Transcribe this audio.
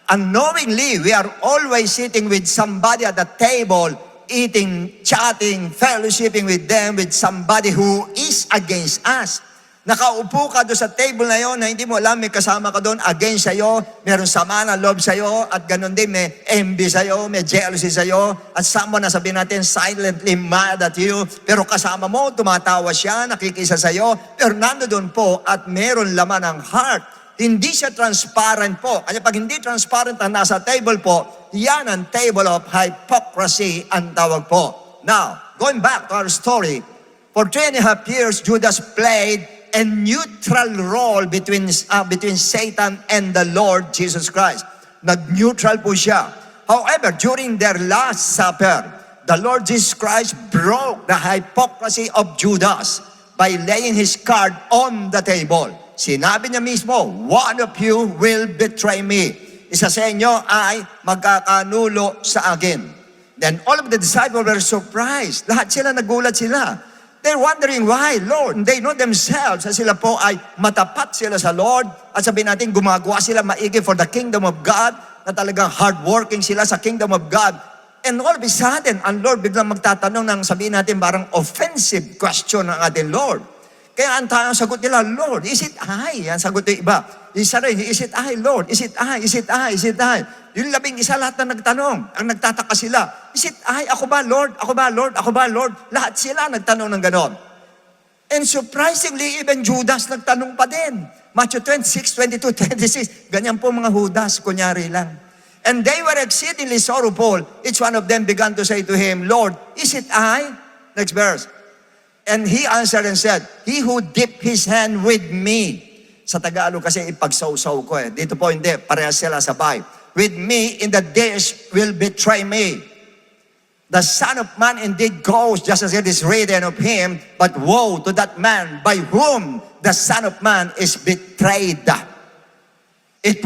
unknowingly, we are always sitting with somebody at the table, eating, chatting, fellowshipping with them, with somebody who is against us. Nakaupo ka doon sa table na yon na hindi mo alam, may kasama ka doon against sa'yo, meron sama na loob sa'yo, at ganun din may envy sa'yo, may jealousy sa'yo, at someone na sabihin natin silently mad at you, pero kasama mo, tumatawa siya, nakikisa sa'yo, pero nando doon po at meron laman ng heart. Hindi siya transparent po. Kaya pag hindi transparent ang nasa table po, yan ang table of hypocrisy ang tawag po. Now, going back to our story, for 3.5 years, Judas played a neutral role between Satan and the Lord Jesus Christ. Nag-neutral po siya. However, during their Last Supper, the Lord Jesus Christ broke the hypocrisy of Judas by laying his card on the table. Sinabi niya mismo, one of you will betray me. Isa sa inyo ay magkakanulo sa akin. Then all of the disciples were surprised. Lahat sila, nagulat sila. They're wondering why, Lord. They know themselves na sila po ay matapat sila sa Lord. At sabihin natin, gumagawa sila maigi for the kingdom of God, na talagang hardworking sila sa kingdom of God. And all of a sudden, ang Lord biglang magtatanong ng sabihin natin parang offensive question ng ating Lord. Kaya ang sagot nila, Lord, is it I? Ang sagot yung iba. Isa rin, is it I, Lord? Is it I? Is it I? Is it I? Yung 11 lahat na nagtanong. Ang nagtataka sila, is it I? Ako ba, Lord? Ako ba, Lord? Ako ba, Lord? Lahat sila nagtanong ng ganon. And surprisingly, even Judas nagtanong pa din. Matthew 26, 22, 26. Ganyan po mga Judas, kunyari lang. And they were exceedingly sorrowful. Each one of them began to say to him, Lord, is it I? Next verse. And he answered and said, he who dipped his hand with me. Sa Tagalog kasi ipagsaw-saw ko eh. Dito po hindi, parehas sila sabay. With me in the dish will betray me. The Son of Man indeed goes just as it is written of him, but woe to that man by whom the Son of Man is betrayed. It would